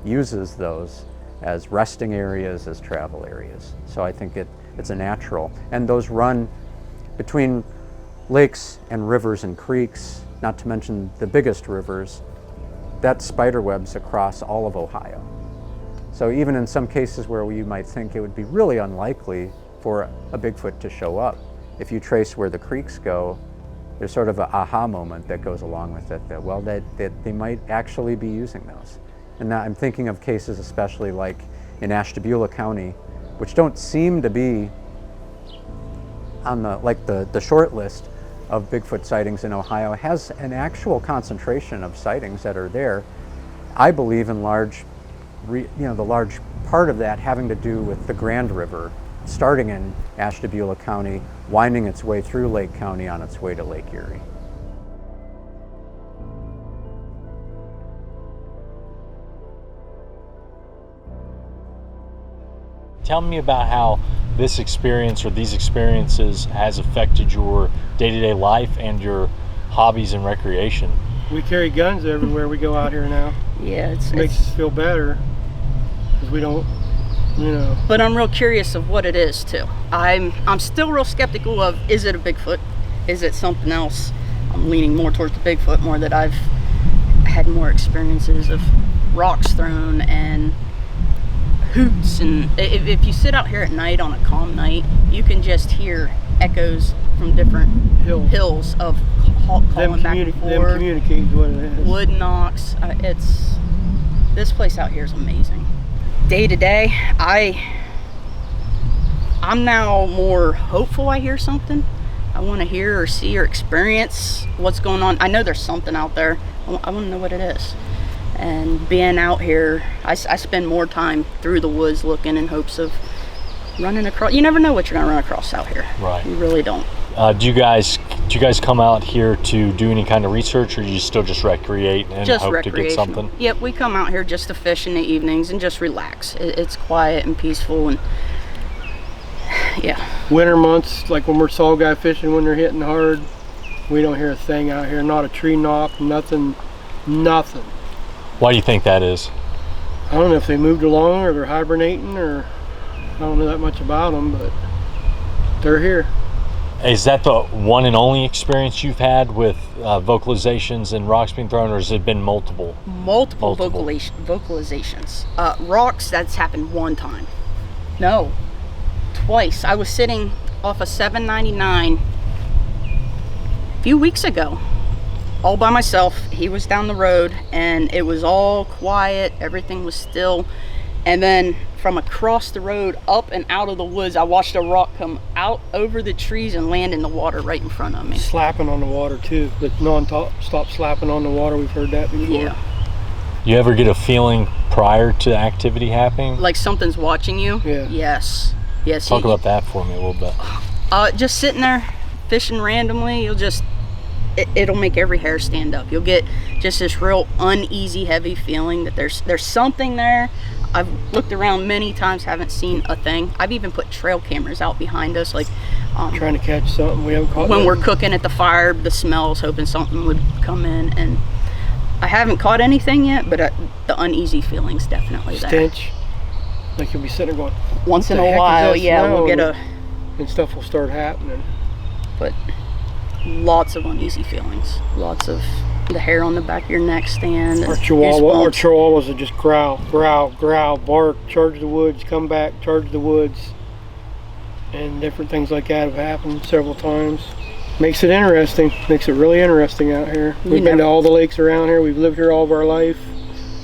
uses those as resting areas, as travel areas. So I think it's a natural. And those run between lakes and rivers and creeks, not to mention the biggest rivers, that spider webs across all of Ohio. So even in some cases where you might think it would be really unlikely for a Bigfoot to show up, if you trace where the creeks go, there's sort of an aha moment that goes along with it, that, well, that they might actually be using those. And now I'm thinking of cases especially like in Ashtabula County, which don't seem to be on the short list of Bigfoot sightings in Ohio, has an actual concentration of sightings that are there. I believe in the large part of that having to do with the Grand River, starting in Ashtabula County, winding its way through Lake County on its way to Lake Erie. Tell me about how this experience or these experiences has affected your day-to-day life and your hobbies and recreation. We carry guns everywhere we go out here now. Yeah, it makes us feel better because we don't, you know. But I'm real curious of what it is too. I'm still real skeptical of, is it a Bigfoot? Is it something else? I'm leaning more towards the Bigfoot, more that I've had more experiences of rocks thrown and hoots, and if you sit out here at night on a calm night, you can just hear echoes from different hills of calling back and forth. Them communicates what it is. Wood knocks. It's This place out here is amazing. Day to day, I'm now more hopeful I hear something. I want to hear or see or experience what's going on. I know there's something out there. I want to know what it is. And being out here, I spend more time through the woods looking in hopes of running across. You never know what you're going to run across out here. Right. You really don't. Do you guys come out here to do any kind of research, or do you still just recreate and Just hope to get something? Yep, we come out here just to fish in the evenings and just relax. It's quiet and peaceful, and yeah. Winter months, like when we're saw-guy fishing, when they're hitting hard, we don't hear a thing out here. Not a tree knock, nothing. Why do you think that is? I don't know if they moved along or they're hibernating, or I don't know that much about them, but they're here. Is that the one and only experience you've had with vocalizations and rocks being thrown, or has it been multiple? Multiple. Vocalizations. Rocks, that's happened one time. No, twice. I was sitting off of 799 a few weeks ago, all by myself. He was down the road, and it was all quiet. Everything was still. And then from across the road, up and out of the woods, I watched a rock come out over the trees and land in the water right in front of me. Slapping on the water too. The non-stop slapping on the water, we've heard that before. Yeah. You ever get a feeling prior to activity happening? Like something's watching you? Yeah. Yes. Talk about that for me a little bit. Just sitting there fishing randomly, it'll make every hair stand up. You'll get just this real uneasy, heavy feeling that there's something there. I've looked around many times, haven't seen a thing. I've even put trail cameras out behind us, like trying to catch something we haven't caught. When we're cooking at the fire, the smells, hoping something would come in, and I haven't caught anything yet, but the uneasy feeling's definitely there. Stench, like you'll be sitting there going, once in a while, yeah, we'll get and stuff will start happening. But lots of uneasy feelings, lots of the hair on the back of your neck stand. Our chihuahuas will just growl, bark, charge the woods, come back, charge the woods, and different things like that have happened several times. Makes it interesting, makes it really interesting out here. We've been to all the lakes around here, we've lived here all of our life,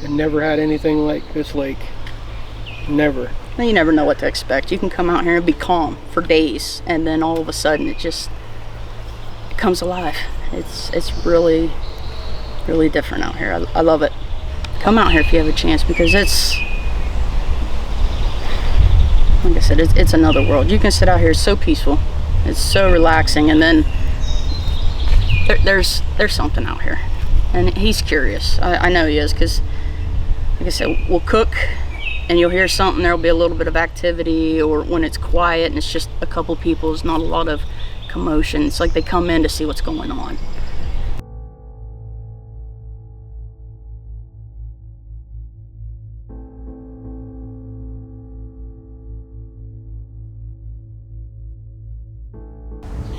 and never had anything like this lake. Never. You never know what to expect. You can come out here and be calm for days, and then all of a sudden it comes alive. It's really different out here. I love it. Come out here if you have a chance, because it's, like I said, it's another world. You can sit out here, it's so peaceful, it's so relaxing, and then there's something out here, and he's curious. I know he is, because like I said, we'll cook and you'll hear something, there'll be a little bit of activity, or when it's quiet and it's just a couple people, there's not a lot of commotion. It's like they come in to see what's going on.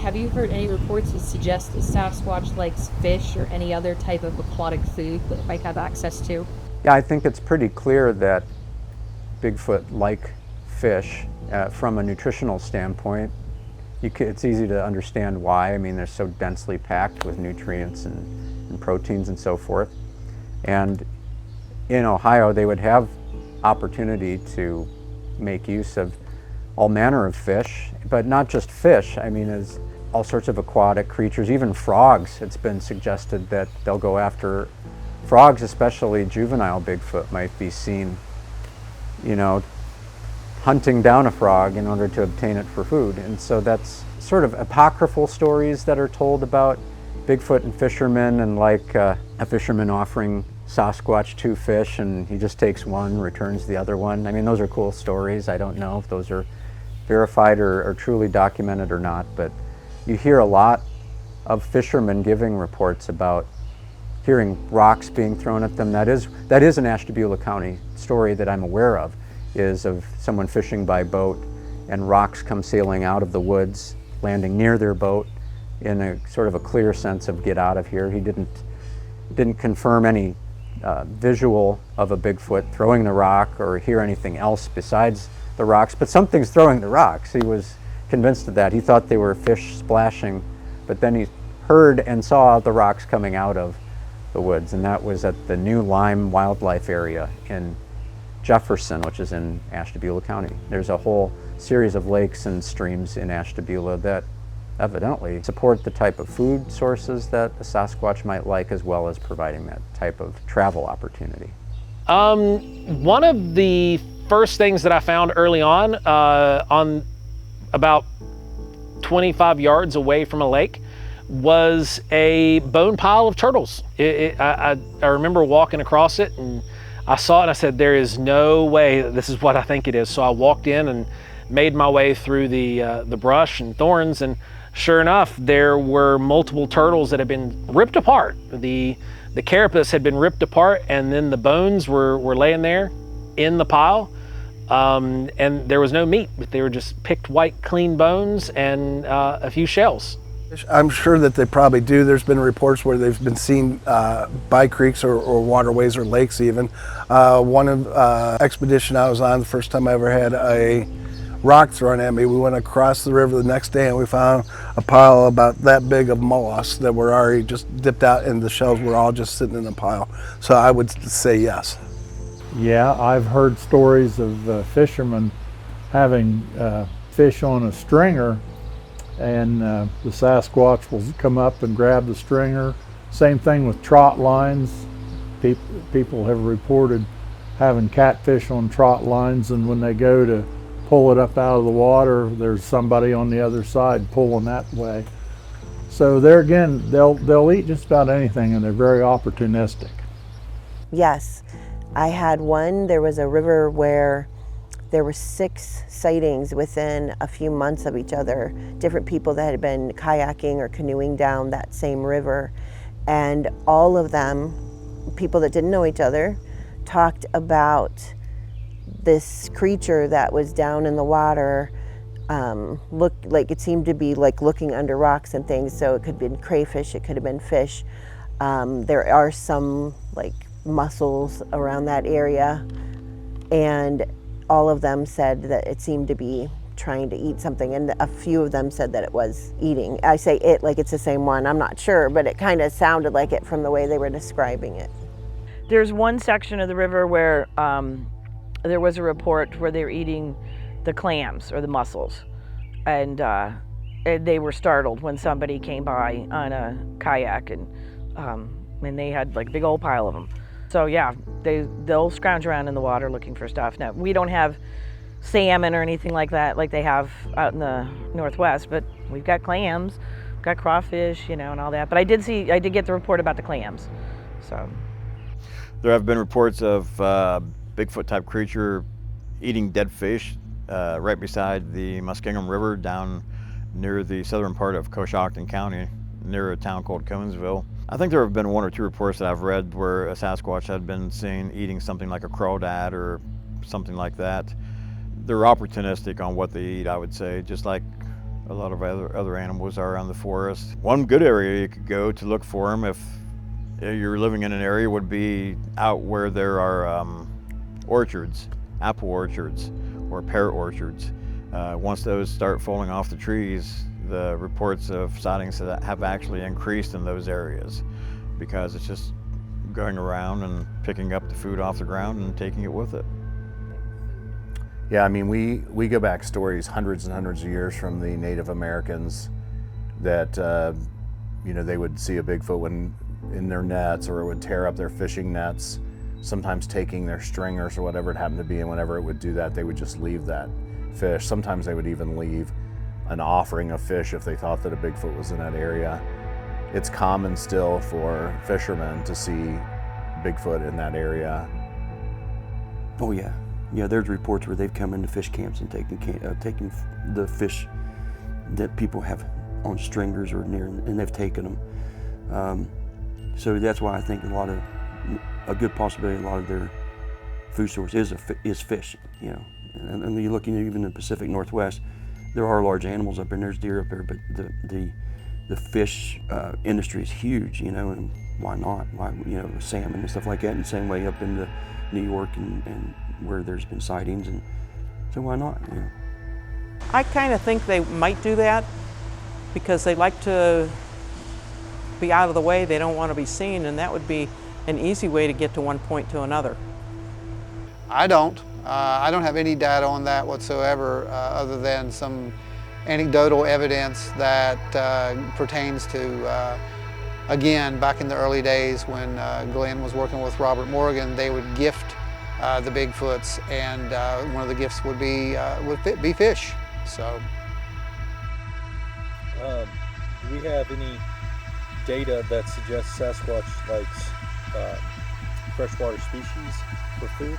Have you heard any reports that suggest that Sasquatch likes fish or any other type of aquatic food that it might have access to? Yeah, I think it's pretty clear that Bigfoot like fish from a nutritional standpoint. It's easy to understand why. I mean, they're so densely packed with nutrients and proteins and so forth. And in Ohio, they would have opportunity to make use of all manner of fish, but not just fish. I mean, there's all sorts of aquatic creatures, even frogs. It's been suggested that they'll go after frogs, especially juvenile Bigfoot might be seen, hunting down a frog in order to obtain it for food. And so that's sort of apocryphal stories that are told about Bigfoot and fishermen, and like a fisherman offering Sasquatch 2 fish and he just takes one, returns the other one. I mean, those are cool stories. I don't know if those are verified or truly documented or not, but you hear a lot of fishermen giving reports about hearing rocks being thrown at them. That is an Ashtabula County story that I'm aware of, is of someone fishing by boat and rocks come sailing out of the woods, landing near their boat in a sort of a clear sense of get out of here. He didn't confirm any visual of a Bigfoot throwing the rock or hear anything else besides the rocks, but something's throwing the rocks. He was convinced of that. He thought they were fish splashing, but then he heard and saw the rocks coming out of the woods, and that was at the new Lime Wildlife Area in Jefferson, which is in Ashtabula County. There's a whole series of lakes and streams in Ashtabula that evidently support the type of food sources that a Sasquatch might like, as well as providing that type of travel opportunity. One of the first things that I found early on about 25 yards away from a lake, was a bone pile of turtles. I remember walking across it, and I saw it and I said, there is no way that this is what I think it is. So I walked in and made my way through the brush and thorns, and sure enough, there were multiple turtles that had been ripped apart. The carapace had been ripped apart, and then the bones were laying there in the pile. And there was no meat. They were just picked white, clean bones and a few shells. I'm sure that they probably do. There's been reports where they've been seen by creeks or waterways or lakes even. One expedition I was on, the first time I ever had a rock thrown at me, we went across the river the next day and we found a pile about that big of mollusks that were already just dipped out, and the shells were all just sitting in a pile. So I would say yes. Yeah, I've heard stories of fishermen having fish on a stringer, and the Sasquatch will come up and grab the stringer. Same thing with trot lines. People have reported having catfish on trot lines, and when they go to pull it up out of the water, there's somebody on the other side pulling that way. So there again, they'll eat just about anything, and they're very opportunistic. Yes, I had one. There was a river where there were 6 sightings within a few months of each other, different people that had been kayaking or canoeing down that same river. And all of them, people that didn't know each other, talked about this creature that was down in the water, looked like it seemed to be like looking under rocks and things. So it could have been crayfish, it could have been fish. There are some like mussels around that area, and all of them said that it seemed to be trying to eat something, and a few of them said that it was eating. I say it like it's the same one, I'm not sure, but it kind of sounded like it from the way they were describing it. There's one section of the river where there was a report where they were eating the clams or the mussels, and they were startled when somebody came by on a kayak, and they had like a big old pile of them. So yeah, they'll scrounge around in the water looking for stuff. Now, we don't have salmon or anything like that like they have out in the Northwest, but we've got clams, we've got crawfish, and all that. But I did get the report about the clams. So there have been reports of Bigfoot type creature eating dead fish right beside the Muskingum River down near the southern part of Coshocton County, near a town called Conesville. I think there have been 1 or 2 reports that I've read where a Sasquatch had been seen eating something like a crawdad or something like that. They're opportunistic on what they eat, I would say, just like a lot of other animals are around the forest. One good area you could go to look for them if you're living in an area would be out where there are orchards, apple orchards or pear orchards. Once those start falling off the trees, the reports of sightings that have actually increased in those areas, because it's just going around and picking up the food off the ground and taking it with it. Yeah, I mean, we go back stories hundreds and hundreds of years from the Native Americans that, they would see a Bigfoot in their nets, or it would tear up their fishing nets, sometimes taking their stringers or whatever it happened to be, and whenever it would do that, they would just leave that fish. Sometimes they would even leave an offering of fish if they thought that a Bigfoot was in that area. It's common still for fishermen to see Bigfoot in that area. Oh yeah. Yeah, there's reports where they've come into fish camps and taken the fish that people have on stringers or near, and they've taken them. So that's why I think a good possibility, a lot of their food source is fish. And you're looking even in the Pacific Northwest, there are large animals up there, and there's deer up there, but the fish industry is huge, and why not? Why, salmon and stuff like that, and the same way up into New York and where there's been sightings, and so why not? I kind of think they might do that because they like to be out of the way. They don't want to be seen, and that would be an easy way to get to one point to another. I don't have any data on that whatsoever, other than some anecdotal evidence that pertains to, again, back in the early days when Glenn was working with Robert Morgan, they would gift the Bigfoots, and one of the gifts would be fish. So, do we have any data that suggests Sasquatch likes freshwater species for food?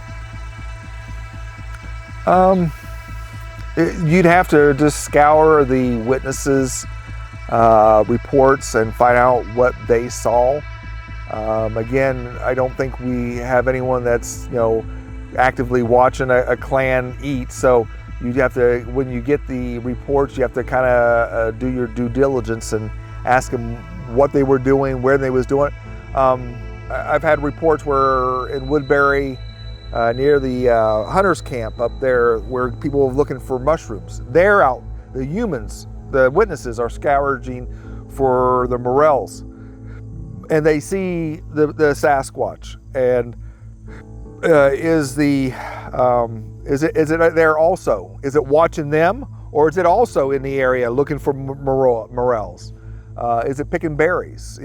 You'd have to just scour the witnesses' reports and find out what they saw. Again, I don't think we have anyone that's actively watching a clan eat. So you have to, when you get the reports, you have to kind of do your due diligence and ask them what they were doing, where they was doing it. I've had reports where in Woodbury, near the hunters camp up there, where people are looking for mushrooms. They're out, the humans, the witnesses are scourging for the morels, and they see the Sasquatch. And is it there also? Is it watching them, or is it also in the area looking for morels? Is it picking berries?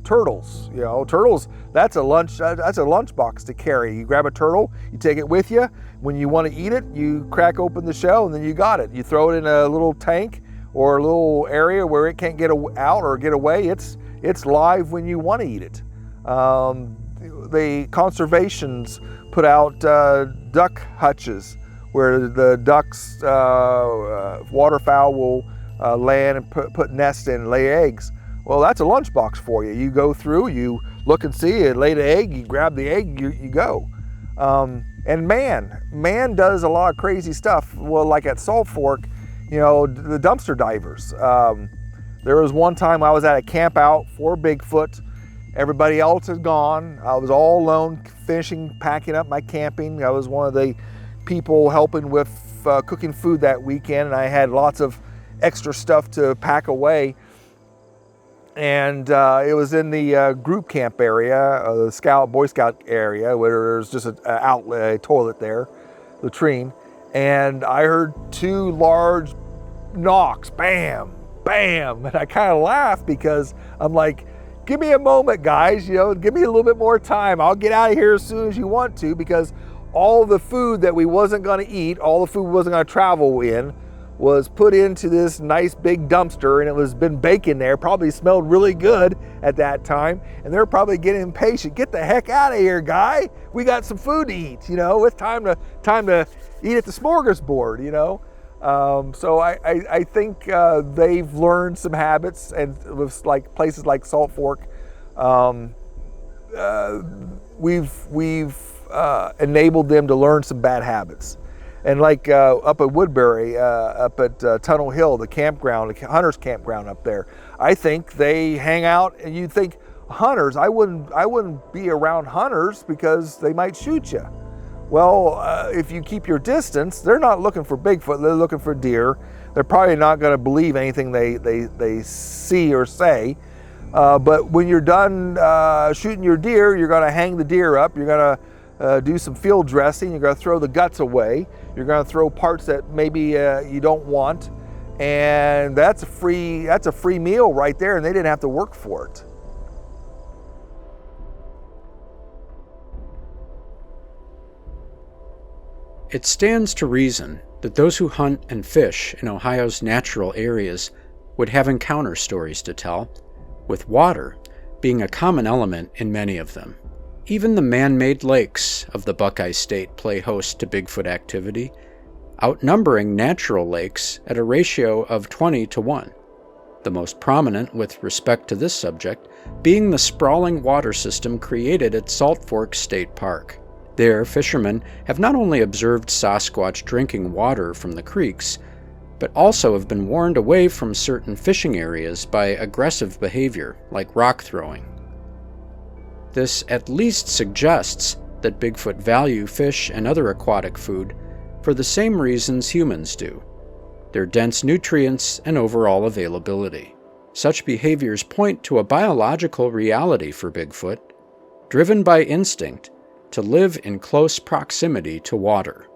Turtles. Turtles. That's a lunch box to carry. You grab a turtle, you take it with you. When you want to eat it, you crack open the shell, and then you got it. You throw it in a little tank or a little area where it can't get out or get away. It's live when you want to eat it. The conservations put out duck hutches where the ducks, waterfowl will land and put nests in and lay eggs. Well, that's a lunchbox for you. You go through, you look and see it, lay the egg, you grab the egg, you go. And man does a lot of crazy stuff. Well, like at Salt Fork, the dumpster divers. There was one time I was at a camp out for Bigfoot. Everybody else is gone. I was all alone, packing up my camping. I was one of the people helping with cooking food that weekend, and I had lots of extra stuff to pack away. And it was in the group camp area, the Boy Scout area, where there's just a toilet there, latrine. And I heard two large knocks, bam, bam. And I kind of laughed because I'm like, give me a moment, guys, give me a little bit more time. I'll get out of here as soon as you want to, because all the food that we wasn't going to eat, all the food we wasn't going to travel in, was put into this nice big dumpster, and it was been baking there. Probably smelled really good at that time, and they're probably getting impatient. Get the heck out of here, guy. We got some food to eat. It's time to eat at the smorgasbord. So I think they've learned some habits, and with like places like Salt Fork, we've enabled them to learn some bad habits. And like up at Woodbury, up at Tunnel Hill, the campground, the hunters campground up there, I think they hang out, and you'd think hunters, I wouldn't be around hunters because they might shoot you. Well, if you keep your distance, they're not looking for Bigfoot, they're looking for deer. They're probably not going to believe anything they see or say. But when you're done shooting your deer, you're going to hang the deer up, you're going to do some field dressing, you're going to throw the guts away, you're going to throw parts that maybe you don't want, and that's a free meal right there, and they didn't have to work for it. It stands to reason that those who hunt and fish in Ohio's natural areas would have encounter stories to tell, with water being a common element in many of them. Even the man-made lakes of the Buckeye State play host to Bigfoot activity, outnumbering natural lakes at a ratio of 20-1. The most prominent with respect to this subject being the sprawling water system created at Salt Fork State Park. There, fishermen have not only observed Sasquatch drinking water from the creeks, but also have been warned away from certain fishing areas by aggressive behavior, like rock throwing. This at least suggests that Bigfoot value fish and other aquatic food for the same reasons humans do: their dense nutrients and overall availability. Such behaviors point to a biological reality for Bigfoot, driven by instinct to live in close proximity to water.